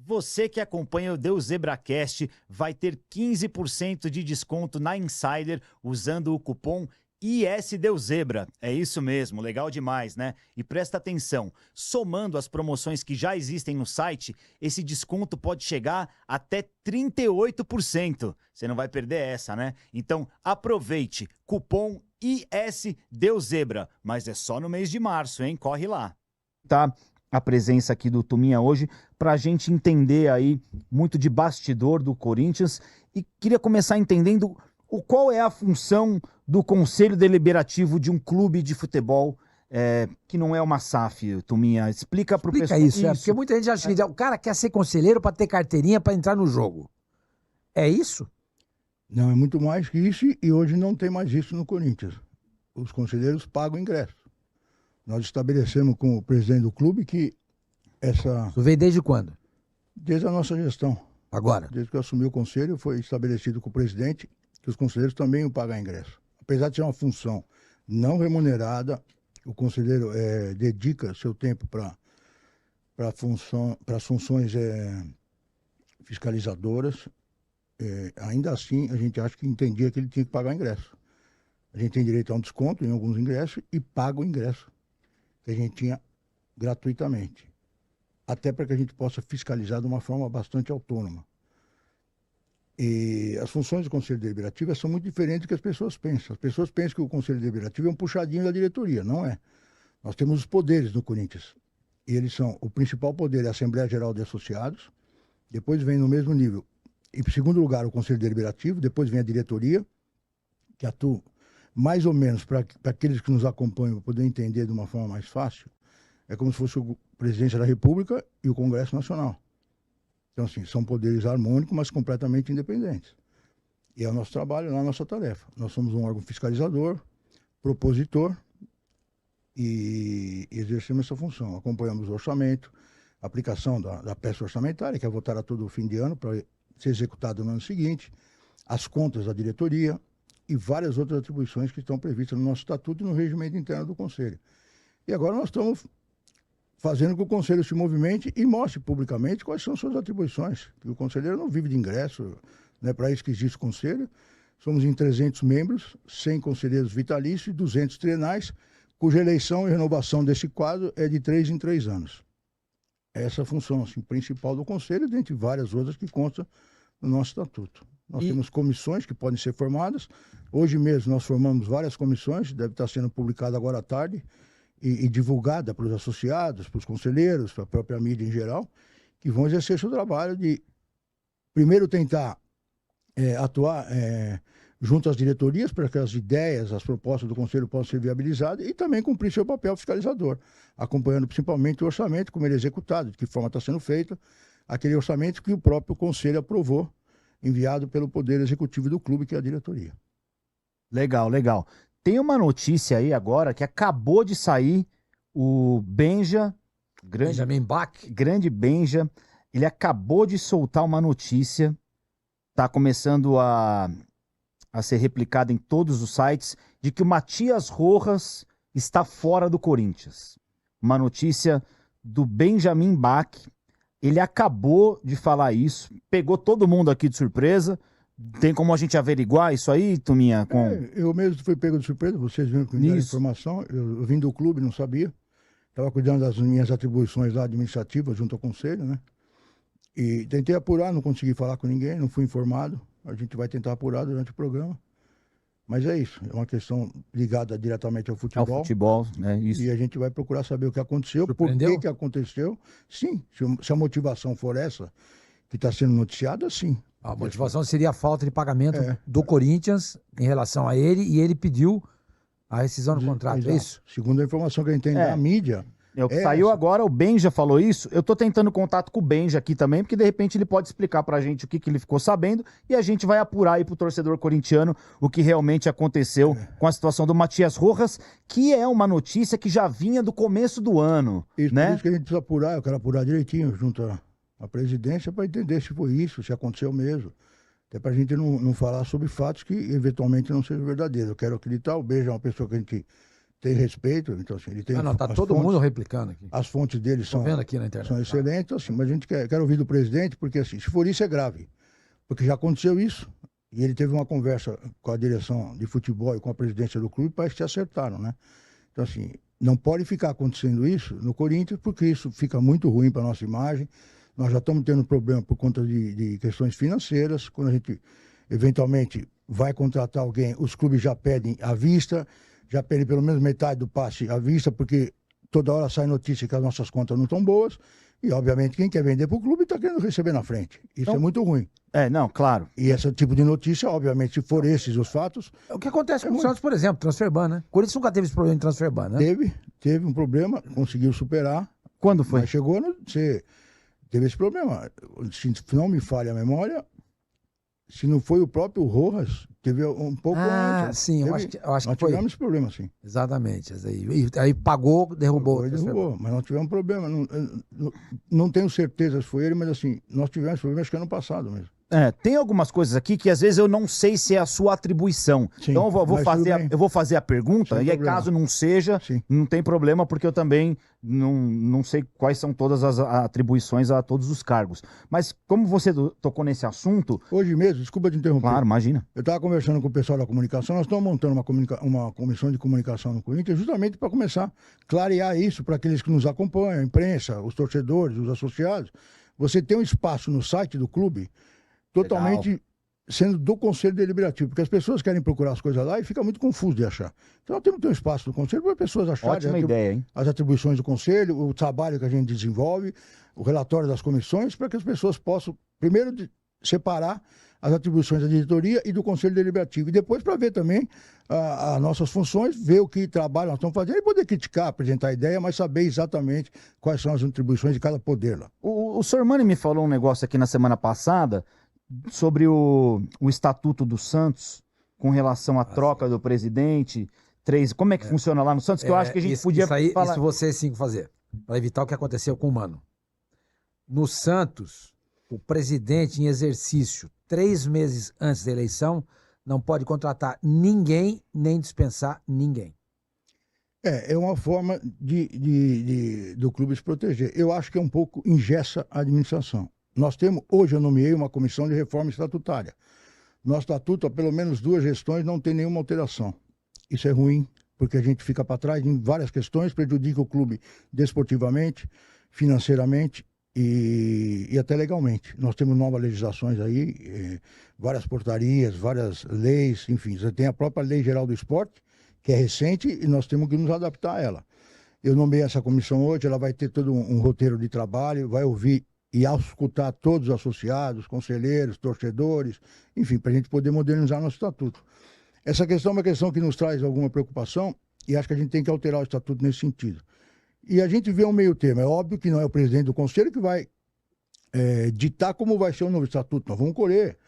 Você que acompanha o Deus ZebraCast vai ter 15% de desconto na Insider usando o cupom ISDEUZebra. É isso mesmo, legal demais, né? E presta atenção, somando as promoções que já existem no site, esse desconto pode chegar até 38%. Você não vai perder essa, né? Então aproveite, cupom ISDEUZebra, mas é só no mês de março, hein? Corre lá. Tá a presença aqui do Tuminha hoje para a gente entender aí muito de bastidor do Corinthians e queria começar entendendo qual é a função do Conselho Deliberativo de um clube de futebol que não é uma SAF, Tuminha. Explica para o pessoal. Isso. Porque muita gente acha que o cara quer ser conselheiro para ter carteirinha para entrar no jogo. É isso? Não, é muito mais que isso e hoje não tem mais isso no Corinthians. Os conselheiros pagam ingresso. Nós estabelecemos com o presidente do clube que essa... Tu veio desde quando? Desde a nossa gestão. Agora? Desde que eu assumi o conselho, foi estabelecido com o presidente que os conselheiros também iam pagar ingresso. Apesar de ser uma função não remunerada, o conselheiro dedica seu tempo para as funções fiscalizadoras. Ainda assim, a gente acha que entendia que ele tinha que pagar ingresso. A gente tem direito a um desconto em alguns ingressos e paga o ingresso que a gente tinha gratuitamente. Até para que a gente possa fiscalizar de uma forma bastante autônoma. E as funções do Conselho Deliberativo são muito diferentes do que as pessoas pensam. As pessoas pensam que o Conselho Deliberativo é um puxadinho da diretoria. Não é. Nós temos os poderes no Corinthians. E eles são, o principal poder é a Assembleia Geral de Associados, depois vem no mesmo nível, em segundo lugar, o Conselho Deliberativo, depois vem a diretoria, que atua mais ou menos, para aqueles que nos acompanham poder entender de uma forma mais fácil, é como se fosse a Presidência da República e o Congresso Nacional. Então, assim, são poderes harmônicos, mas completamente independentes. E é o nosso trabalho, é a nossa tarefa. Nós somos um órgão fiscalizador, propositor e exercemos essa função. Acompanhamos o orçamento, a aplicação da peça orçamentária, que é votada todo fim de ano para ser executada no ano seguinte, as contas da diretoria e várias outras atribuições que estão previstas no nosso estatuto e no regimento interno do Conselho. E agora nós estamos fazendo com que o Conselho se movimente e mostre publicamente quais são suas atribuições. Porque o conselheiro não vive de ingresso, não é para isso que existe o Conselho. Somos em 300 membros, 100 conselheiros vitalícios e 200 trienais, cuja eleição e renovação desse quadro é de 3 em 3 anos. Essa é a função assim, principal do Conselho, dentre várias outras que constam no nosso estatuto. Nós temos comissões que podem ser formadas. Hoje mesmo nós formamos várias comissões, deve estar sendo publicada agora à tarde, e divulgada para os associados, para os conselheiros, para a própria mídia em geral, que vão exercer seu trabalho de, primeiro, tentar atuar junto às diretorias para que as ideias, as propostas do Conselho possam ser viabilizadas e também cumprir seu papel fiscalizador, acompanhando principalmente o orçamento, como ele é executado, de que forma está sendo feito, aquele orçamento que o próprio Conselho aprovou, enviado pelo Poder Executivo do clube, que é a diretoria. Legal, legal. Tem uma notícia aí agora que acabou de sair, o Benjamin Bach, grande Benja, ele acabou de soltar uma notícia, está começando a ser replicada em todos os sites, de que o Matias Rojas está fora do Corinthians. Uma notícia do Benjamin Bach, ele acabou de falar isso, pegou todo mundo aqui de surpresa. Tem como a gente averiguar isso aí, Tuminha? Eu mesmo fui pego de surpresa, vocês viram que me deram informação, eu vim do clube, não sabia, estava cuidando das minhas atribuições lá administrativas junto ao conselho, né? E tentei apurar, não consegui falar com ninguém, não fui informado, a gente vai tentar apurar durante o programa, mas é isso, é uma questão ligada diretamente ao futebol. Ao futebol, né? Isso. E a gente vai procurar saber o que aconteceu, por que aconteceu, sim, se a motivação for essa que está sendo noticiada, sim. A motivação seria a falta de pagamento do Corinthians em relação a ele, e ele pediu a rescisão do contrato, exato. É isso? Segundo a informação que a gente tem da mídia... É o que saiu agora, o Benja falou isso. Eu tô tentando contato com o Benja aqui também, porque de repente ele pode explicar pra gente o que ele ficou sabendo, e a gente vai apurar aí pro torcedor corintiano o que realmente aconteceu com a situação do Matias Rojas, que é uma notícia que já vinha do começo do ano, isso, né? Por isso que a gente precisa apurar, eu quero apurar direitinho junto à presidência para entender se foi isso, se aconteceu mesmo. Até para a gente não falar sobre fatos que eventualmente não sejam verdadeiros. Eu quero acreditar, o Benja é uma pessoa que a gente tem respeito, então assim, ele tem Tá todo mundo replicando aqui. As fontes dele Tô vendo aqui na internet. são excelentes, assim, mas a gente quer ouvir do presidente, porque assim, se for isso é grave, porque já aconteceu isso, e ele teve uma conversa com a direção de futebol e com a presidência do clube, parece que se acertaram, né? Então assim, não pode ficar acontecendo isso no Corinthians, porque isso fica muito ruim para a nossa imagem. Nós já estamos tendo problema por conta de questões financeiras. Quando a gente, eventualmente, vai contratar alguém, os clubes já pedem à vista, já pedem pelo menos metade do passe à vista, porque toda hora sai notícia que as nossas contas não estão boas. E, obviamente, quem quer vender para o clube está querendo receber na frente. Isso então, é muito ruim. Não, claro. E esse tipo de notícia, obviamente, se for esses os fatos... O que acontece com o Santos, por exemplo, transferban, né? O Corinthians nunca teve esse problema de transferban, né? Teve um problema, conseguiu superar. Quando foi? Mas chegou teve esse problema. Se não me falha a memória, se não foi o próprio Rojas, teve um pouco antes. Sim, eu acho que foi. Tivemos esse problema, sim. Exatamente. Aí pagou, derrubou. Mas nós tivemos um problema. Não tenho certeza se foi ele, mas assim, nós tivemos problema acho que ano passado mesmo. Tem algumas coisas aqui que às vezes eu não sei se é a sua atribuição. Sim, então eu vou fazer a pergunta. Sem e aí, caso não seja, não tem problema, porque eu também não sei quais são todas as atribuições a todos os cargos. Mas como você tocou nesse assunto... Hoje mesmo, desculpa te interromper. Claro, imagina. Eu estava conversando com o pessoal da comunicação, nós estamos montando uma comissão de comunicação no Corinthians, justamente para começar a clarear isso para aqueles que nos acompanham, a imprensa, os torcedores, os associados. Você tem um espaço no site do clube totalmente legal, sendo do Conselho Deliberativo, porque as pessoas querem procurar as coisas lá e fica muito confuso de achar. Então, nós temos que ter um espaço do Conselho para as pessoas acharem. Ótima ideia, hein? As atribuições do Conselho, o trabalho que a gente desenvolve, o relatório das comissões, para que as pessoas possam, primeiro, separar as atribuições da diretoria e do Conselho Deliberativo. E depois para ver também as nossas funções, ver o que trabalho nós estamos fazendo e poder criticar, apresentar a ideia, mas saber exatamente quais são as atribuições de cada poder lá. O Sormani me falou um negócio aqui na semana passada sobre o Estatuto do Santos com relação à troca do presidente. Como é que funciona lá no Santos? Que eu acho que a gente podia falar... Isso vocês sim fazer, para evitar o que aconteceu com o Mano. No Santos, o presidente em exercício, 3 meses antes da eleição, não pode contratar ninguém, nem dispensar ninguém. É uma forma do clube se proteger. Eu acho que é um pouco engessa a administração. Nós temos, hoje eu nomeei uma comissão de reforma estatutária. Nosso estatuto, há pelo menos 2 gestões, não tem nenhuma alteração. Isso é ruim, porque a gente fica para trás em várias questões, prejudica o clube desportivamente, financeiramente e até legalmente. Nós temos novas legislações aí, várias portarias, várias leis, enfim. Você tem a própria Lei Geral do Esporte, que é recente, e nós temos que nos adaptar a ela. Eu nomeei essa comissão hoje, ela vai ter todo um roteiro de trabalho, vai ouvir e escutar todos os associados, conselheiros, torcedores, enfim, para a gente poder modernizar nosso estatuto. Essa questão é uma questão que nos traz alguma preocupação e acho que a gente tem que alterar o estatuto nesse sentido. E a gente vê um meio termo. É óbvio que não é o presidente do conselho que vai ditar como vai ser o novo estatuto. Nós vamos colher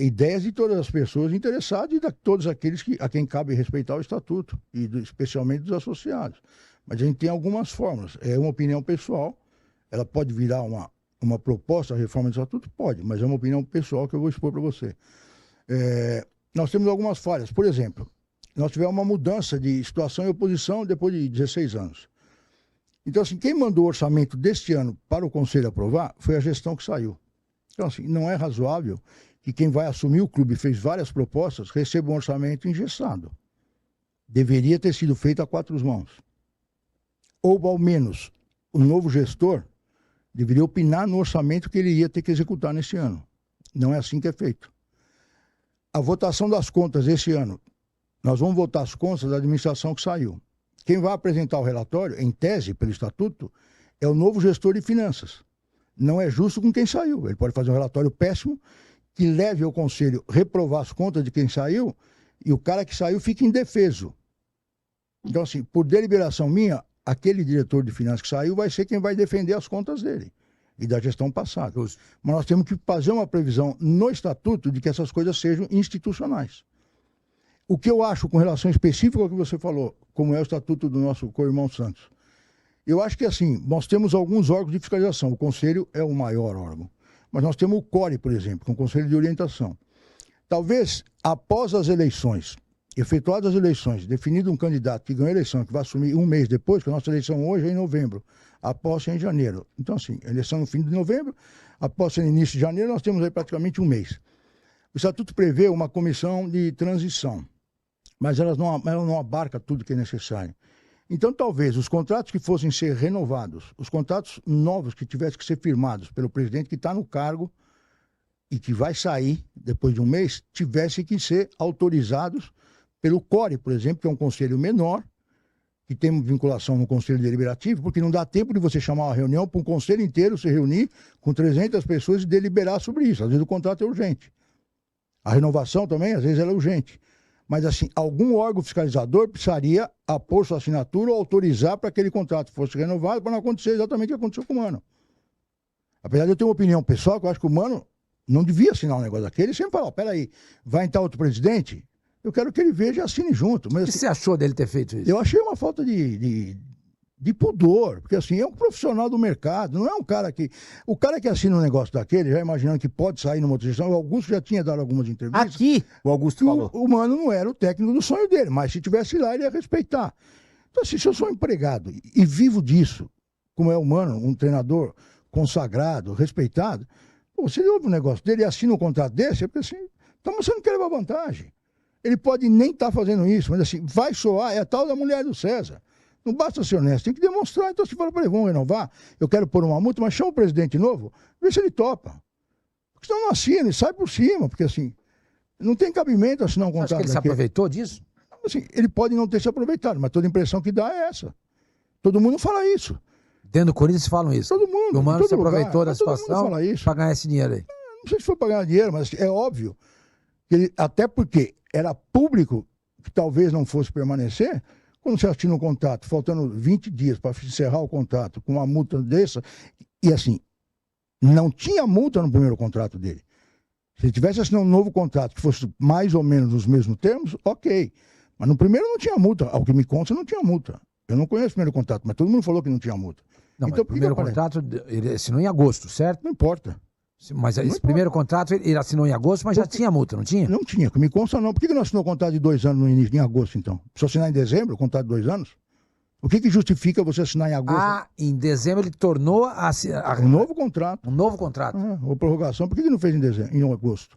ideias de todas as pessoas interessadas e de todos aqueles a quem cabe respeitar o estatuto, e especialmente dos associados. Mas a gente tem algumas fórmulas. É uma opinião pessoal, ela pode virar uma proposta de reforma do estatuto? Pode, mas é uma opinião pessoal que eu vou expor para você. Nós temos algumas falhas. Por exemplo, nós tivemos uma mudança de situação e oposição depois de 16 anos. Então, assim, quem mandou o orçamento deste ano para o Conselho aprovar foi a gestão que saiu. Então, assim, não é razoável que quem vai assumir o clube e fez várias propostas receba um orçamento engessado. Deveria ter sido feito a 4 mãos. Ou, ao menos, o novo gestor deveria opinar no orçamento que ele ia ter que executar nesse ano. Não é assim que é feito. A votação das contas esse ano, nós vamos votar as contas da administração que saiu. Quem vai apresentar o relatório, em tese, pelo estatuto, é o novo gestor de finanças. Não é justo com quem saiu. Ele pode fazer um relatório péssimo que leve ao conselho reprovar as contas de quem saiu e o cara que saiu fica indefeso. Então, assim, por deliberação minha, aquele diretor de finanças que saiu vai ser quem vai defender as contas dele e da gestão passada. Mas nós temos que fazer uma previsão no estatuto de que essas coisas sejam institucionais. O que eu acho com relação específica ao que você falou, como é o estatuto do nosso co-irmão Santos, eu acho que assim, nós temos alguns órgãos de fiscalização. O conselho é o maior órgão. Mas nós temos o CORE, por exemplo, que é um conselho de orientação. Talvez, após as eleições, efetuadas as eleições, definido um candidato que ganhou a eleição, que vai assumir um mês depois, que a nossa eleição hoje é em novembro, a posse é em janeiro. Então, assim, a eleição no fim de novembro, a posse é no início de janeiro, nós temos aí praticamente um mês. O Estatuto prevê uma comissão de transição, mas ela não abarca tudo que é necessário. Então, talvez os contratos que fossem ser renovados, os contratos novos que tivessem que ser firmados pelo presidente que está no cargo e que vai sair depois de um mês, tivessem que ser autorizados pelo CORE, por exemplo, que é um conselho menor, que tem vinculação no conselho deliberativo, porque não dá tempo de você chamar uma reunião para um conselho inteiro se reunir com 300 pessoas e deliberar sobre isso. Às vezes o contrato é urgente. A renovação também, às vezes, ela é urgente. Mas, assim, algum órgão fiscalizador precisaria apor sua assinatura ou autorizar para que aquele contrato fosse renovado para não acontecer exatamente o que aconteceu com o Mano. Apesar de eu ter uma opinião pessoal, que eu acho que o Mano não devia assinar um negócio daquele, ele sempre fala, peraí, vai entrar outro presidente? Eu quero que ele veja e assine junto. Mas, O que assim, você achou dele ter feito isso? eu achei uma falta de pudor, porque assim, é um profissional do mercado, não é um cara que... O cara que assina um negócio daquele, já imaginando que pode sair numa outra gestão, o Augusto já tinha dado algumas entrevistas. Aqui, o Augusto falou. O Mano não era o técnico do sonho dele, mas se tivesse lá, ele ia respeitar. Então, assim, se eu sou empregado e vivo disso, como é o Mano, um treinador consagrado, respeitado, pô, se ele ouve um negócio dele e assina um contrato desse, é porque assim, então você não quer levar vantagem. Ele pode nem estar fazendo isso, mas assim, vai soar, é a tal da mulher do César. Não basta ser honesto, tem que demonstrar. Então, se fala para ele, vamos renovar, eu quero pôr uma multa, mas chama o presidente novo, vê se ele topa. Porque senão não assina, ele sai por cima, porque assim, não tem cabimento assinar um Acho contrato que ele se daquele. aproveitou disso? Assim, ele pode não ter se aproveitado, mas toda a impressão que dá é essa. Todo mundo fala isso. Dentro do Corinthians falam isso. Todo mundo. E o Mano em todo se aproveitou lugar, da mas todo mundo situação fala isso. para ganhar esse dinheiro aí. Não sei se foi para ganhar dinheiro, mas é óbvio. Que ele, até porque era público que talvez não fosse permanecer, quando você assina um contrato, faltando 20 dias para encerrar o contrato, com uma multa dessa, e assim, não tinha multa no primeiro contrato dele. Se ele tivesse assinado um novo contrato que fosse mais ou menos os mesmos termos, ok. Mas no primeiro não tinha multa. Ao que me consta, não tinha multa. Eu não conheço o primeiro contrato, mas todo mundo falou que não tinha multa. Não, Então, mas o primeiro por que que contrato ele assinou em agosto, certo? Não importa. Mas Não esse importa. primeiro contrato ele assinou em agosto, mas já tinha multa, não tinha? Não tinha, que me consta não. Por que não assinou contrato de 2 anos no início, em agosto, então? Só assinar em dezembro, contrato de 2 anos? O que justifica você assinar em agosto? Ah, em dezembro ele tornou Um novo contrato. um novo contrato. Ou prorrogação. Por que não fez em dezembro, em agosto?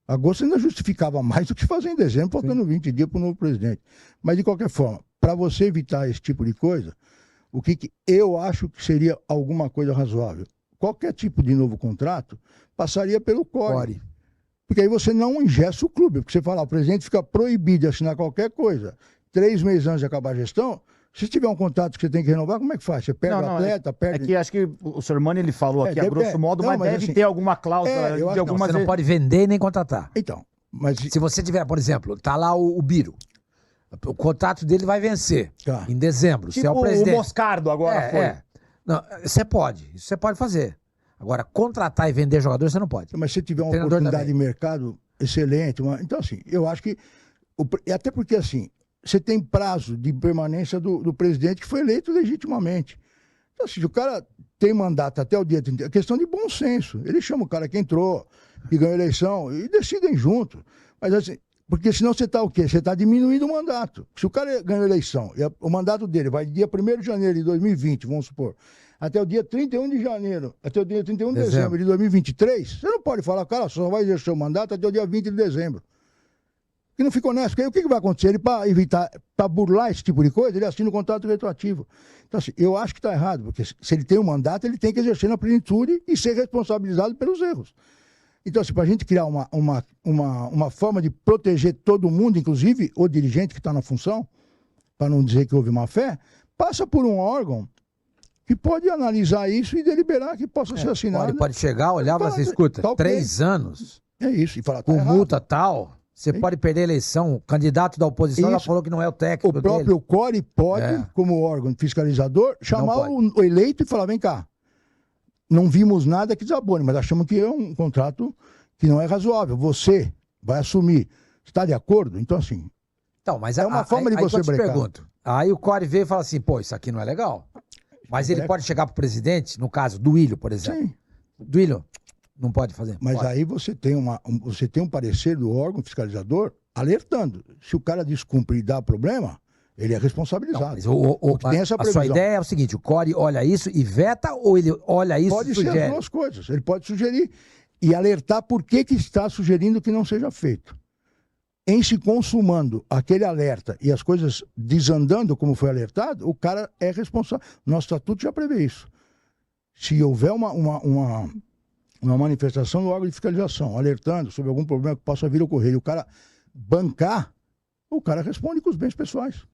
Agosto ainda justificava mais do que fazer em dezembro, faltando 20 dias para o novo presidente. Mas, de qualquer forma, para você evitar esse tipo de coisa, o que eu acho que seria alguma coisa razoável? Qualquer tipo de novo contrato passaria pelo CORE. Core. Porque aí você não engessa o clube. Porque você fala, o presidente fica proibido de assinar qualquer coisa 3 meses antes de acabar a gestão. Se tiver um contrato que você tem que renovar, como é que faz? Você perde o atleta, É perde... que acho que o Sr. Mano ele falou aqui a deve- grosso modo, não, mas mas deve assim, ter alguma cláusula eu de acho que algumas... Você não pode vender nem contratar. Então, mas... Se você tiver, por exemplo, tá lá o Biro. O contrato dele vai vencer Tá. em dezembro. Você é Tipo o o presidente. Moscardo agora foi. Não, você pode. Isso você pode fazer. Agora, contratar e vender jogador, você não pode. Mas se tiver uma Treinador oportunidade também. de mercado excelente, então assim, eu acho que, até porque assim, você tem prazo de permanência do presidente que foi eleito legitimamente. Então assim, se o cara tem mandato até o dia 30, é questão de bom senso. Ele chama o cara que entrou, que ganhou a eleição, e decidem junto. Mas assim, porque senão você está o quê? Você está diminuindo o mandato. Se o cara ganhou a eleição, e o mandato dele vai de dia 1º de janeiro de 2020, vamos supor, até o dia 31 de janeiro, até o dia 31 de dezembro de 2023, você não pode falar, cara, só vai exercer o mandato até o dia 20 de dezembro. Que não fica honesto. Porque aí o que vai acontecer? Ele, para evitar, para burlar esse tipo de coisa, ele assina um contrato retroativo. Então, assim, eu acho que está errado, porque se ele tem um mandato, ele tem que exercer na plenitude e ser responsabilizado pelos erros. Então, assim, para a gente criar uma forma de proteger todo mundo, inclusive o dirigente que está na função, para não dizer que houve má fé, passa por um órgão que pode analisar isso e deliberar que possa ser assinado. Ele pode chegar, olhar e falar assim, escuta, Tá ok. 3 anos, É isso, e falar, tá com errado. multa tal, você pode perder a eleição. O candidato da oposição já Isso. falou que não é o O técnico próprio dele. CORE pode, É. como órgão fiscalizador, chamar pode. o eleito e falar, vem cá, não vimos nada que desabone, mas achamos que é um contrato que não é razoável. Você vai assumir. Está de acordo? Então, assim, Então, mas É uma forma de aí você que eu te brecar. pergunto. Aí o Core veio e fala assim, pô, isso aqui não é legal. Mas ele É. pode chegar pro presidente, no caso do Duílio, por exemplo. sim. Duílio, não pode fazer. Mas Pode. aí você tem um parecer do órgão fiscalizador alertando. Se o cara descumpre e dá problema, ele é Não, responsabilizado. mas Porque tem essa a sua previsão. ideia é o seguinte, o CORE olha isso e veta ou ele olha isso Pode e ser as sugere? duas coisas. Ele pode sugerir e alertar por que está sugerindo que não seja feito. Em se consumando aquele alerta e as coisas desandando como foi alertado, o cara é responsável. Nosso estatuto já prevê isso. Se houver uma manifestação no órgão de fiscalização, alertando sobre algum problema que possa vir a ocorrer, e o cara bancar, o cara responde com os bens pessoais.